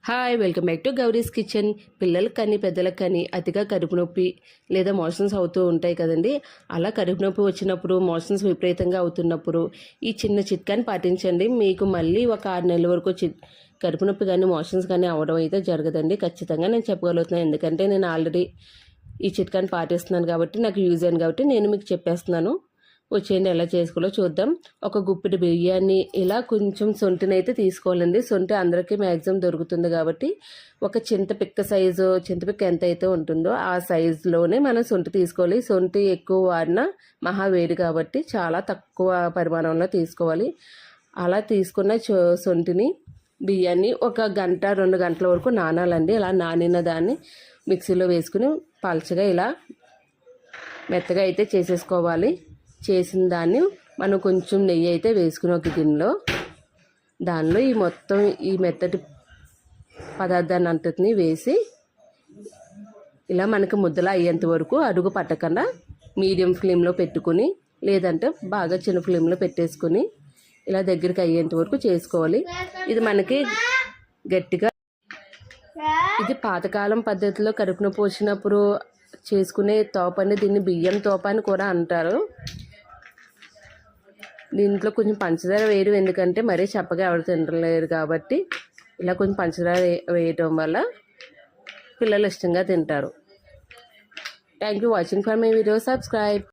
Hi, welcome back to Gowri's kitchen. పిల్లలకి కానీ పెద్దలకు కానీ అతిగా కడుపు నొప్పి లేదా మోషన్స్ అవుతూ ఉంటాయి కదండి. అలా కడుపు నొప్పి వచ్చినప్పుడు, మోషన్స్ విపరీతంగా అవుతున్నప్పుడు ఈ చిన్న చిట్కాని పాటించండి. మీకు మళ్ళీ ఒక 6 నెలల వరకు కడుపు నొప్పి కానీ మోషన్స్ కానీ అవ్వడం అయితే జరగదండి. ఖచ్చితంగా నేను చెప్పగలుగుతున్నాను, ఎందుకంటే నేను ఆల్రెడీ ఈ చిట్కాని పాటిస్తున్నాను కాబట్టి, నాకు యూజ్ అయింది కాబట్టి నేను మీకు చెప్పేస్తున్నాను. వచ్చేయండి ఎలా చేసుకోవాలో చూద్దాం. ఒక గుప్పిడి బియ్యాన్ని ఇలా కొంచెం సొంటిని అయితే తీసుకోవాలండి. సొంటి అందరికీ మ్యాక్సిమం దొరుకుతుంది కాబట్టి ఒక చింతపిక్క సైజు, చింతపిక్క ఎంత అయితే ఉంటుందో ఆ సైజులోనే మనం సొంటి తీసుకోవాలి. సొంటి ఎక్కువ వాడినా మహా వేడి కాబట్టి చాలా తక్కువ పరిమాణంలో తీసుకోవాలి. అలా తీసుకున్న సొంటిని బియ్యాన్ని ఒక గంట 2 గంటల వరకు నానాలండి. ఇలా నానిన దాన్ని మిక్సీలో వేసుకుని పలచగా ఇలా మెత్తగా అయితే చేసేసుకోవాలి. చేసిన దాన్ని మనం కొంచెం నెయ్యి అయితే వేసుకుని ఒక గిన్నెలో దానిలో ఈ మెత్తటి పదార్థాన్ని అంతటిని వేసి ఇలా మనకి ముద్దలా అయ్యేంత వరకు అడుగు పట్టకుండా మీడియం ఫ్లేమ్లో పెట్టుకుని, లేదంటే బాగా చిన్న ఫ్లేమ్లో పెట్టేసుకుని ఇలా దగ్గరికి అయ్యేంత వరకు చేసుకోవాలి. ఇది మనకి గట్టిగా, ఇది పాతకాలం పద్ధతిలో కడుపు నొప్పి వచ్చినప్పుడు చేసుకునే తోపని, దీన్ని బియ్యం తోప అని కూడా అంటారు. దీంట్లో కొంచెం పంచదార వేయడం ఎందుకంటే మరీ చప్పగా ఎవరు తినలేరు కాబట్టి ఇలా కొంచెం పంచదార వేయటం వల్ల పిల్లలు ఇష్టంగా తింటారు. Thank you watching for my video. Subscribe.